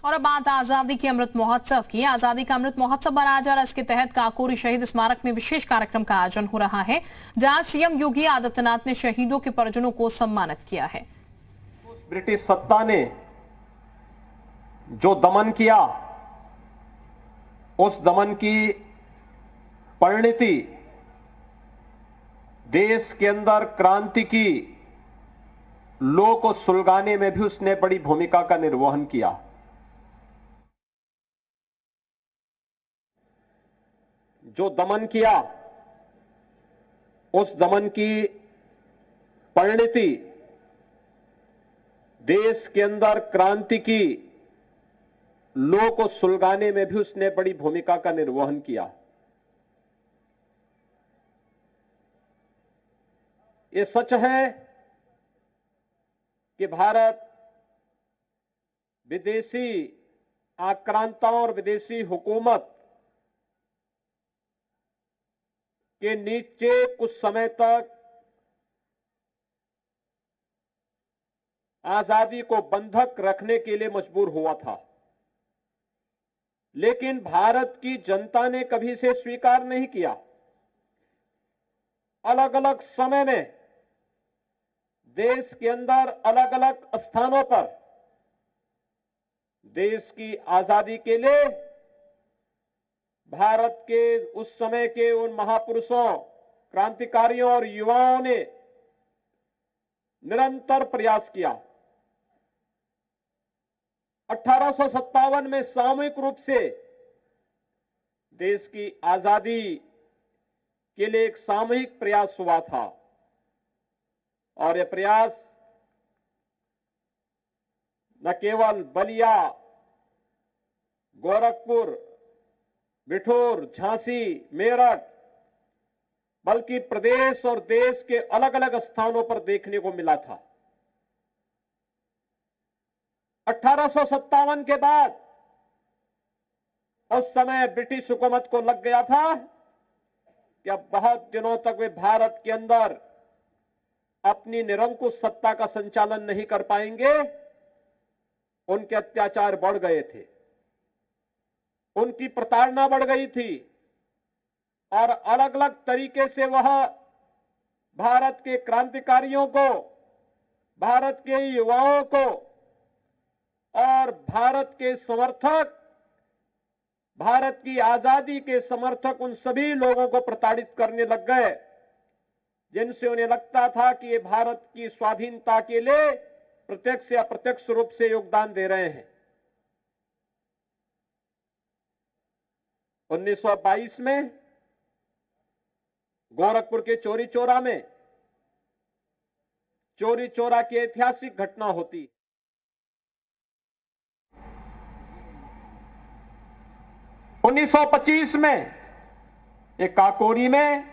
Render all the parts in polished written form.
और अब बात आजादी के अमृत महोत्सव की। आजादी का अमृत महोत्सव मनाया जा रहा है। इसके तहत काकोरी शहीद स्मारक में विशेष कार्यक्रम का आयोजन हो रहा है, जहां सीएम योगी आदित्यनाथ ने शहीदों के परिजनों को सम्मानित किया है। ब्रिटिश सत्ता ने जो दमन किया, उस दमन की परिणति देश के अंदर क्रांति की लौ को सुलगाने में भी उसने बड़ी भूमिका का निर्वहन किया। जो दमन किया, उस दमन की परिणति देश के अंदर क्रांति की लौ को सुलगाने में भी उसने बड़ी भूमिका का निर्वहन किया। ये सच है कि भारत विदेशी आक्रांताओं और विदेशी हुकूमत के नीचे कुछ समय तक आजादी को बंधक रखने के लिए मजबूर हुआ था, लेकिन भारत की जनता ने कभी इसे स्वीकार नहीं किया। अलग अलग समय में देश के अंदर अलग अलग स्थानों पर देश की आजादी के लिए भारत के उस समय के उन महापुरुषों, क्रांतिकारियों और युवाओं ने निरंतर प्रयास किया। 1857 में सामूहिक रूप से देश की आजादी के लिए एक सामूहिक प्रयास हुआ था, और यह प्रयास न केवल बलिया, गोरखपुर, बिठूर, झांसी, मेरठ, बल्कि प्रदेश और देश के अलग अलग स्थानों पर देखने को मिला था। 1857 के बाद उस समय ब्रिटिश हुकूमत को लग गया था कि अब बहुत दिनों तक वे भारत के अंदर अपनी निरंकुश सत्ता का संचालन नहीं कर पाएंगे। उनके अत्याचार बढ़ गए थे, उनकी प्रताड़ना बढ़ गई थी, और अलग अलग तरीके से वह भारत के क्रांतिकारियों को, भारत के युवाओं को और भारत के समर्थक, भारत की आजादी के समर्थक, उन सभी लोगों को प्रताड़ित करने लग गए जिनसे उन्हें लगता था कि ये भारत की स्वाधीनता के लिए प्रत्यक्ष या अप्रत्यक्ष रूप से योगदान दे रहे हैं। 1922 में गोरखपुर के चौरी चौरा में चौरी चौरा की ऐतिहासिक घटना होती। 1925 में एक काकोरी में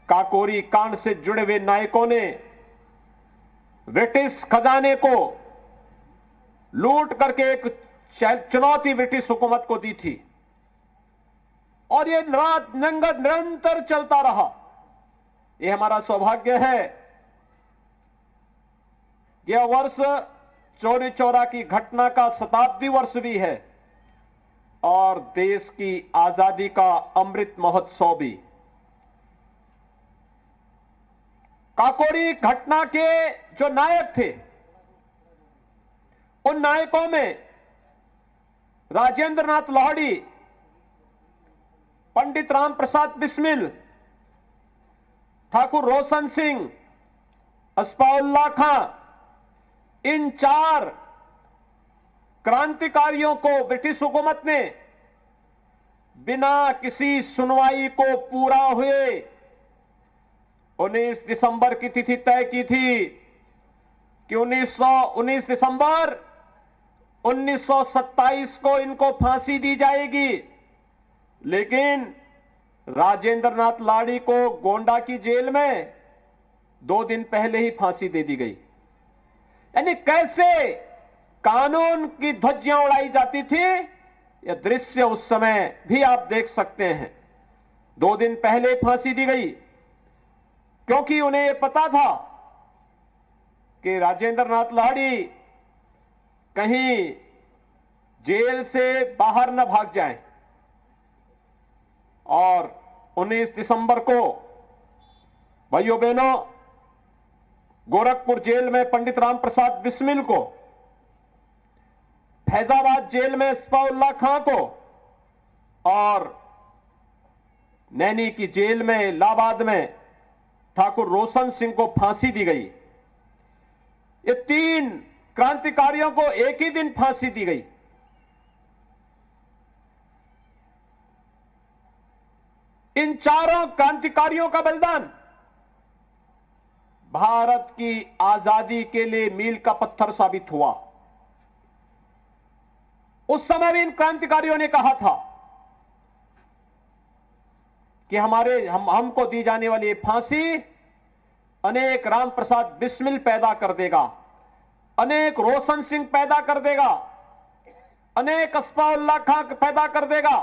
काकोरी कांड से जुड़े हुए नायकों ने ब्रिटिश खजाने को लूट करके एक चुनौती ब्रिटिश हुकूमत को दी थी, और ये निरंतर चलता रहा। ये हमारा सौभाग्य है। यह वर्ष चौरी चौरा की घटना का शताब्दी वर्ष भी है और देश की आजादी का अमृत महोत्सव भी। काकोरी घटना के जो नायक थे, उन नायकों में राजेंद्र नाथ लाहिड़ी, पंडित राम प्रसाद बिस्मिल, ठाकुर रोशन सिंह, अस्फाउल्लाह खां, इन 4 क्रांतिकारियों को ब्रिटिश हुकूमत ने बिना किसी सुनवाई को पूरा हुए 19 दिसंबर की तिथि तय की थी कि 19 दिसंबर 1927 को इनको फांसी दी जाएगी, लेकिन राजेंद्र नाथ लाहिड़ी को गोंडा की जेल में 2 दिन पहले ही फांसी दे दी गई। यानी कैसे कानून की ध्वजियां उड़ाई जाती थी, यह दृश्य उस समय भी आप देख सकते हैं। 2 दिन पहले फांसी दी गई क्योंकि उन्हें यह पता था कि राजेंद्र नाथ लाहिड़ी कहीं जेल से बाहर न भाग जाएं और 19 दिसंबर को भाइयों बहनों गोरखपुर जेल में पंडित राम प्रसाद बिस्मिल को, फैजाबाद जेल में सफाउल्लाह खां को और नैनी की जेल में इलाहाबाद में ठाकुर रोशन सिंह को फांसी दी गई। ये 3 क्रांतिकारियों को एक ही दिन फांसी दी गई। इन चारों क्रांतिकारियों का बलिदान भारत की आजादी के लिए मील का पत्थर साबित हुआ। उस समय भी इन क्रांतिकारियों ने कहा था कि हमको दी जाने वाली ये फांसी अनेक राम प्रसाद बिस्मिल पैदा कर देगा, अनेक रोशन सिंह पैदा कर देगा, अनेक असफाउल्लाह खां पैदा कर देगा,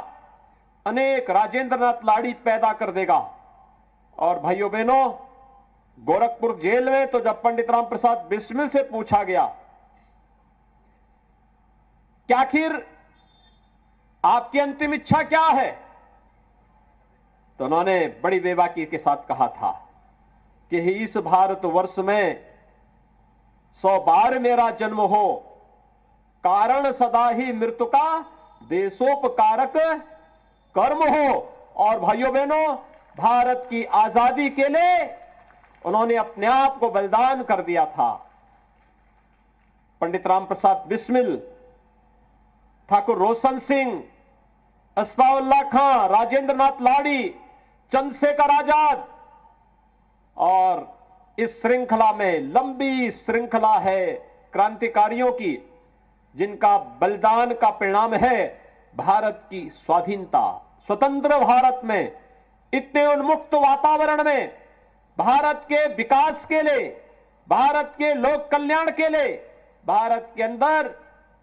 अनेक राजेंद्र नाथ लाड़ी पैदा कर देगा। और भाइयों बहनों गोरखपुर जेल में तो जब पंडित राम प्रसाद बिस्मिल से पूछा गया कि आखिर आपकी अंतिम इच्छा क्या है, तो उन्होंने बड़ी बेबाकी के साथ कहा था कि इस भारतवर्ष में 100 बार मेरा जन्म हो, कारण सदा ही मृत्यु का देशोपकारक कर्म हो। और भाइयों बहनों भारत की आजादी के लिए उन्होंने अपने आप को बलिदान कर दिया था। पंडित राम प्रसाद बिस्मिल, ठाकुर रोशन सिंह, असफाउल्लाह खां, राजेंद्र नाथ लाड़ी, चंद्रशेखर आजाद, और इस श्रृंखला में लंबी श्रृंखला है क्रांतिकारियों की जिनका बलिदान का परिणाम है भारत की स्वाधीनता। स्वतंत्र भारत में इतने उन्मुक्त वातावरण में भारत के विकास के लिए, भारत के लोक कल्याण के लिए, भारत के अंदर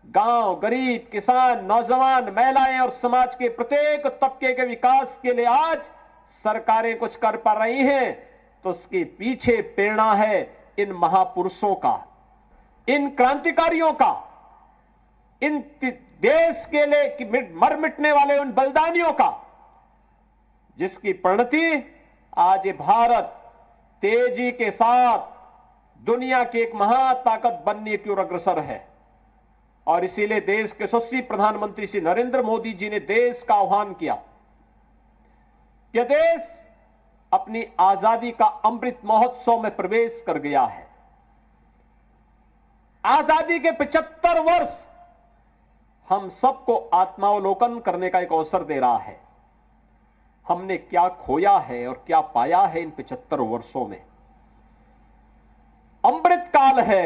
गांव, गरीब, किसान, नौजवान, महिलाएं और समाज के प्रत्येक तबके के विकास के लिए आज सरकारें कुछ कर पा रही हैं, तो उसके पीछे प्रेरणा है इन महापुरुषों का, इन क्रांतिकारियों का, इन देश के लिए मर मिटने वाले उन बलिदानियों का, जिसकी परिणति आज ये भारत तेजी के साथ दुनिया की एक महाताकत बनने की ओर अग्रसर है। और इसीलिए देश के यशस्वी प्रधानमंत्री श्री नरेंद्र मोदी जी ने देश का आह्वान किया कि देश अपनी आजादी का अमृत महोत्सव में प्रवेश कर गया है। आजादी के 75 वर्ष हम सबको आत्मावलोकन करने का एक अवसर दे रहा है। हमने क्या खोया है और क्या पाया है इन 75 वर्षों में। अमृत काल है।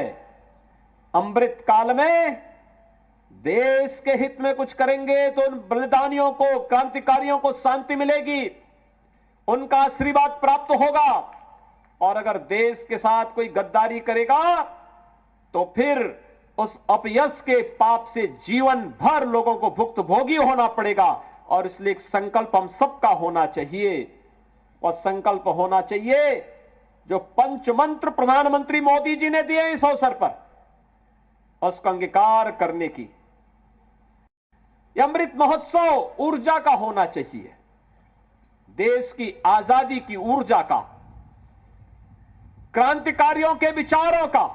अमृत काल में देश के हित में कुछ करेंगे तो उन बलिदानियों को, क्रांतिकारियों को शांति मिलेगी, उनका आशीर्वाद प्राप्त होगा। और अगर देश के साथ कोई गद्दारी करेगा तो फिर उस अपयश के पाप से जीवन भर लोगों को भुक्तभोगी होना पड़ेगा। और इसलिए एक संकल्प हम सबका होना चाहिए, और संकल्प होना चाहिए जो पंचमंत्र प्रधानमंत्री मोदी जी ने दिए इस अवसर पर, उसका अंगीकार करने की। यह अमृत महोत्सव ऊर्जा का होना चाहिए, देश की आजादी की ऊर्जा का, क्रांतिकारियों के विचारों का,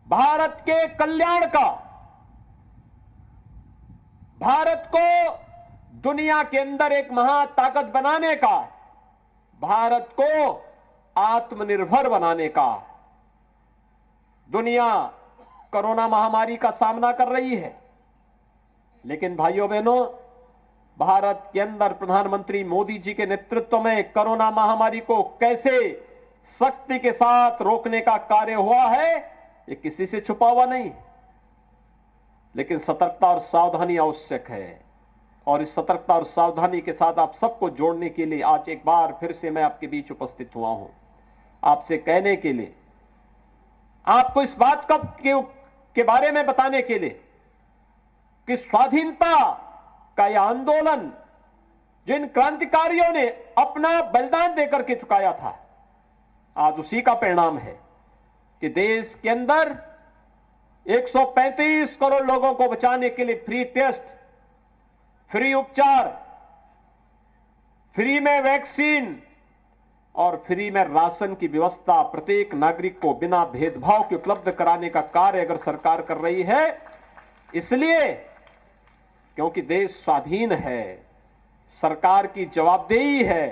भारत के कल्याण का, भारत को दुनिया के अंदर एक महाताकत बनाने का, भारत को आत्मनिर्भर बनाने का। दुनिया कोरोना महामारी का सामना कर रही है, लेकिन भाइयों बहनों भारत के अंदर प्रधानमंत्री मोदी जी के नेतृत्व में कोरोना महामारी को कैसे सख्ती के साथ रोकने का कार्य हुआ है ये किसी से छुपा हुआ नहीं। लेकिन सतर्कता और सावधानी आवश्यक है, और इस सतर्कता और सावधानी के साथ आप सबको जोड़ने के लिए आज एक बार फिर से मैं आपके बीच उपस्थित हुआ हूं, आपसे कहने के लिए, आपको इस बात के बारे में बताने के लिए कि स्वाधीनता का यह आंदोलन जिन क्रांतिकारियों ने अपना बलिदान देकर के चुकाया था, आज उसी का परिणाम है कि देश के अंदर 135 करोड़ लोगों को बचाने के लिए फ्री टेस्ट, फ्री उपचार, फ्री में वैक्सीन और फ्री में राशन की व्यवस्था प्रत्येक नागरिक को बिना भेदभाव के उपलब्ध कराने का कार्य अगर सरकार कर रही है, इसलिए क्योंकि देश स्वाधीन है, सरकार की जवाबदेही है,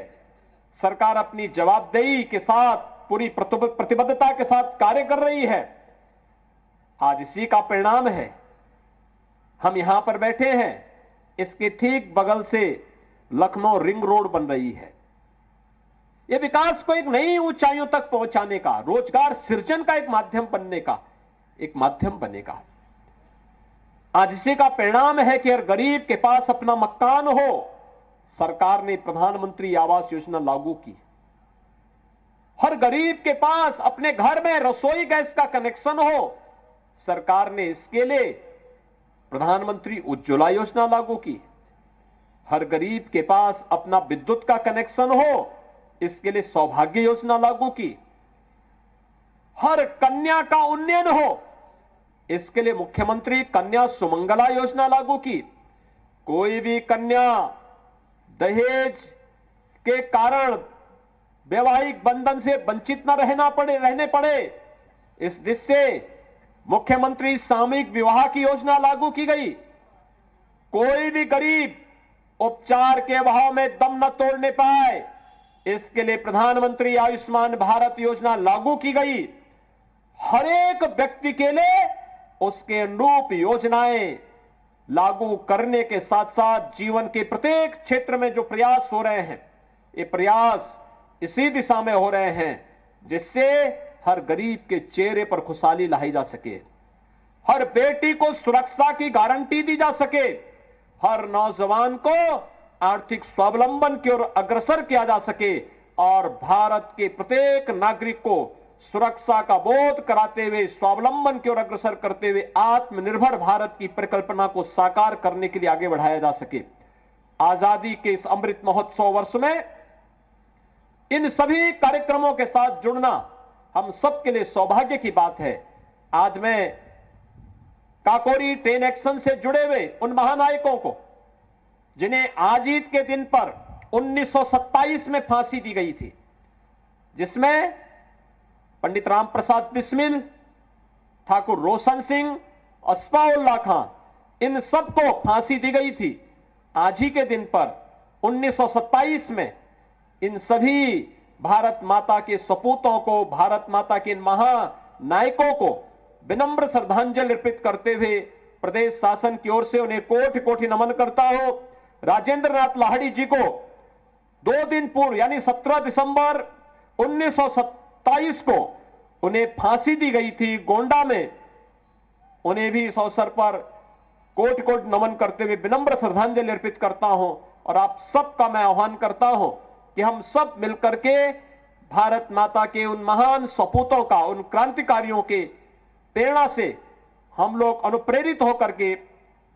सरकार अपनी जवाबदेही के साथ पूरी प्रतिबद्धता के साथ कार्य कर रही है। आज इसी का परिणाम है हम यहां पर बैठे हैं। इसके ठीक बगल से लखनऊ रिंग रोड बन रही है। यह विकास को एक नई ऊंचाइयों तक पहुंचाने का, रोजगार सृजन का एक माध्यम बनने का एक माध्यम बनेगा। आज इसी का परिणाम है कि हर गरीब के पास अपना मकान हो। सरकार ने प्रधानमंत्री आवास योजना लागू की। हर गरीब के पास अपने घर में रसोई गैस का कनेक्शन हो। सरकार ने इसके लिए प्रधानमंत्री उज्ज्वला योजना लागू की। हर गरीब के पास अपना विद्युत का कनेक्शन हो, इसके लिए सौभाग्य योजना लागू की। हर कन्या का उन्नयन हो, इसके लिए मुख्यमंत्री कन्या सुमंगला योजना लागू की। कोई भी कन्या दहेज के कारण वैवाहिक बंधन से वंचित न रहने पड़े, इस दृष्टि से मुख्यमंत्री सामूहिक विवाह की योजना लागू की गई। कोई भी गरीब उपचार के अभाव में दम न तोड़ने पाए, इसके लिए प्रधानमंत्री आयुष्मान भारत योजना लागू की गई। हर एक व्यक्ति के लिए उसके अनुरूप योजनाएं लागू करने के साथ साथ जीवन के प्रत्येक क्षेत्र में जो प्रयास हो रहे हैं, ये प्रयास इसी दिशा में हो रहे हैं जिससे हर गरीब के चेहरे पर खुशहाली लाई जा सके, हर बेटी को सुरक्षा की गारंटी दी जा सके, हर नौजवान को आर्थिक स्वावलंबन की ओर अग्रसर किया जा सके और भारत के प्रत्येक नागरिक को सुरक्षा का बोध कराते हुए, स्वावलंबन की ओर अग्रसर करते हुए आत्मनिर्भर भारत की परिकल्पना को साकार करने के लिए आगे बढ़ाया जा सके। आजादी के इस अमृत महोत्सव वर्ष में इन सभी कार्यक्रमों के साथ जुड़ना हम सबके लिए सौभाग्य की बात है। आज मैं काकोरी ट्रेन एक्शन से जुड़े हुए उन महानायकों को, जिन्हें आजादी के दिन पर 1927 में फांसी दी गई थी, जिसमें पंडित राम प्रसाद बिस्मिल, ठाकुर रोशन सिंह और सफाउल्लाह खां, इन सबको फांसी दी गई थी। आज ही के दिन पर 1927 में इन सभी भारत माता के सपूतों को, भारत माता के इन महानायकों को विनम्र श्रद्धांजलि अर्पित करते हुए प्रदेश शासन की ओर से उन्हें कोटि कोटि नमन करता हूं। राजेंद्र नाथ लाहिड़ी जी को 2 दिन पूर्व यानी 17 दिसंबर 1927 को उन्हें फांसी दी गई थी गोंडा में। उन्हें भी इस अवसर पर कोटि कोटि नमन करते हुए विनम्र श्रद्धांजलि अर्पित करता हूं और आप सबका मैं आह्वान करता हूं कि हम सब मिलकर के भारत माता के उन महान सपूतों का, उन क्रांतिकारियों के प्रेरणा से हम लोग अनुप्रेरित होकर के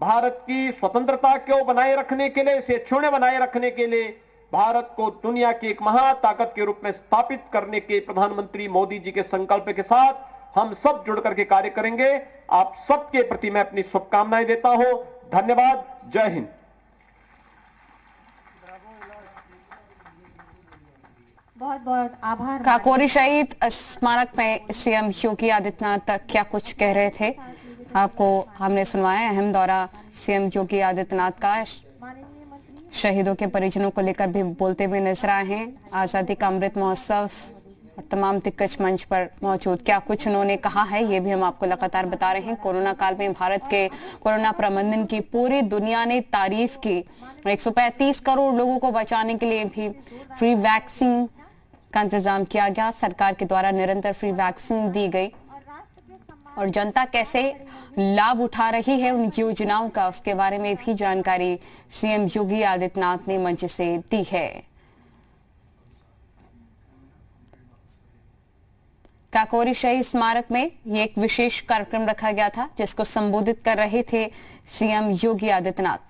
भारत की स्वतंत्रता को बनाए रखने के लिए, इसे क्षुण्य बनाए रखने के लिए, भारत को दुनिया की एक महाताकत के रूप में स्थापित करने के प्रधानमंत्री मोदी जी के संकल्प के साथ हम सब जुड़ करके कार्य करेंगे। आप सबके प्रति मैं अपनी शुभकामनाएं देता हूं। धन्यवाद। जय हिंद। बहुत बहुत आभार। काकोरी शहीद स्मारक में सीएम योगी आदित्यनाथ क्या कुछ कह रहे थे, आपको हमने सुनवाया। अहम दौरा सीएम योगी आदित्यनाथ का शहीदों के परिजनों को लेकर भी बोलते हुए नजर आए हैं। आजादी का अमृत महोत्सव और तमाम दिग्गज मंच पर मौजूद क्या कुछ उन्होंने कहा है, ये भी हम आपको लगातार बता रहे हैं। कोरोना काल में भारत के कोरोना प्रबंधन की पूरी दुनिया ने तारीफ की। 135 करोड़ लोगों को बचाने के लिए भी फ्री वैक्सीन का इंतजाम किया गया। सरकार के द्वारा निरंतर फ्री वैक्सीन दी गई और जनता कैसे लाभ उठा रही है उन योजनाओं का, उसके बारे में भी जानकारी सीएम योगी आदित्यनाथ ने मंच से दी है। काकोरी शहीद स्मारक में ये एक विशेष कार्यक्रम रखा गया था जिसको संबोधित कर रहे थे सीएम योगी आदित्यनाथ।